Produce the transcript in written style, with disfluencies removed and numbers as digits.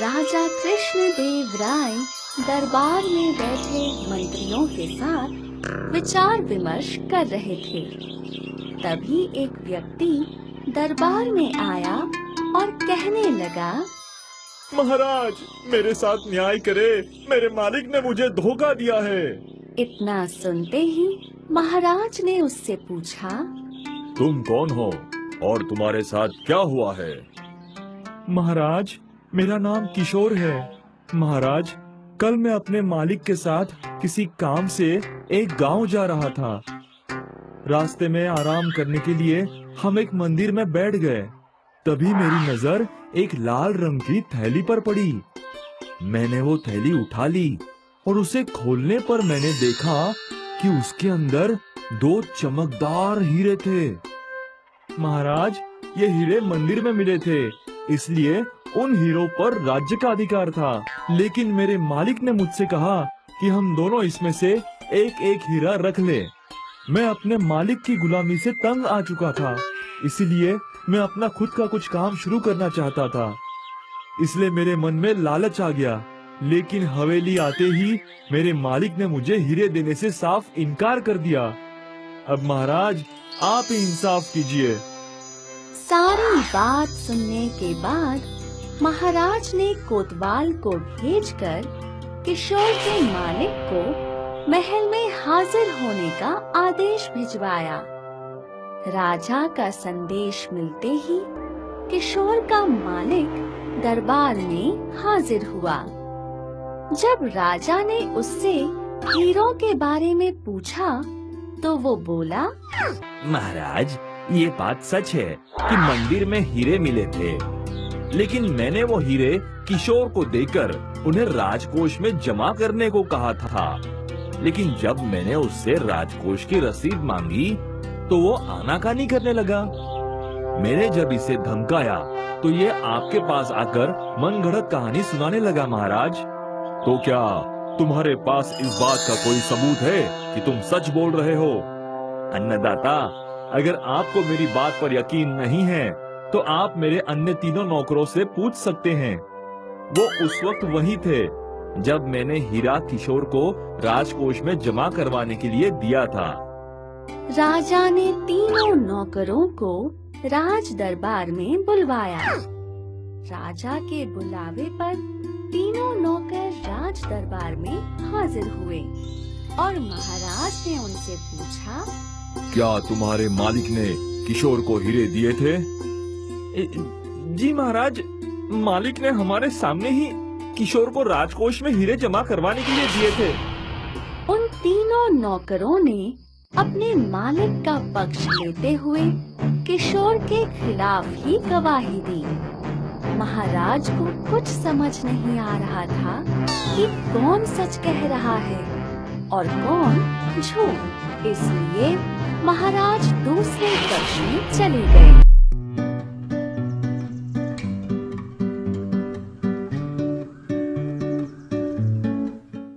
राजा कृष्णदेव राय दरबार में बैठे मंत्रियों के साथ विचार विमर्श कर रहे थे। तभी एक व्यक्ति दरबार में आया और कहने लगा, महाराज, मेरे साथ न्याय करे, मेरे मालिक ने मुझे धोखा दिया है। इतना सुनते ही महाराज ने उससे पूछा, तुम कौन हो और तुम्हारे साथ क्या हुआ है? महाराज, मेरा नाम किशोर है। महाराज, कल मैं अपने मालिक के साथ किसी काम से एक गांव जा रहा था। रास्ते में आराम करने के लिए हम एक मंदिर में बैठ गए। तभी मेरी नजर एक लाल रंग की थैली पर पड़ी। मैंने वो थैली उठा ली और उसे खोलने पर मैंने देखा कि उसके अंदर 2 चमकदार हीरे थे। महाराज, ये हीरे मंदिर में मिले थे, इसलिए उन हीरों पर राज्य का अधिकार था। लेकिन मेरे मालिक ने मुझसे कहा कि हम दोनों इसमें से एक एक हीरा रख ले। मैं अपने मालिक की गुलामी से तंग आ चुका था, इसलिए मैं अपना खुद का कुछ काम शुरू करना चाहता था। इसलिए मेरे मन में लालच आ गया। लेकिन हवेली आते ही मेरे मालिक ने मुझे हीरे देने से साफ इनकार कर दिया। अब महाराज, आप ही इंसाफ कीजिए। सारी बात सुनने के बाद महाराज ने कोतवाल को भेजकर किशोर के मालिक को महल में हाजिर होने का आदेश भिजवाया। राजा का संदेश मिलते ही किशोर का मालिक दरबार में हाजिर हुआ। जब राजा ने उससे हीरों के बारे में पूछा तो वो बोला, महाराज, ये बात सच है कि मंदिर में हीरे मिले थे, लेकिन मैंने वो हीरे किशोर को देकर उन्हें राजकोष में जमा करने को कहा था। लेकिन जब मैंने उससे राजकोष की रसीद मांगी तो वो आनाकानी करने लगा। मैंने जब इसे धमकाया तो ये आपके पास आकर मनगढ़ंत कहानी सुनाने लगा। महाराज, तो क्या तुम्हारे पास इस बात का कोई सबूत है कि तुम सच बोल रहे हो? अन्नदाता, अगर आपको मेरी बात पर यकीन नहीं है तो आप मेरे अन्य 3 नौकरों से पूछ सकते हैं। वो उस वक्त वही थे जब मैंने हीरा किशोर को राजकोष में जमा करवाने के लिए दिया था। राजा ने 3 नौकरों को राज दरबार में बुलवाया। राजा के बुलावे पर 3 नौकर राज दरबार में हाजिर हुए और महाराज ने उनसे पूछा, क्या तुम्हारे मालिक ने किशोर को हीरे दिए थे? जी महाराज, मालिक ने हमारे सामने ही किशोर को राजकोष में हीरे जमा करवाने के लिए दिए थे। उन 3 नौकरों ने अपने मालिक का पक्ष लेते हुए किशोर के खिलाफ ही गवाही दी। महाराज को कुछ समझ नहीं आ रहा था कि कौन सच कह रहा है और कौन झूठ। इसलिए महाराज दूसरे कक्ष में चले गए।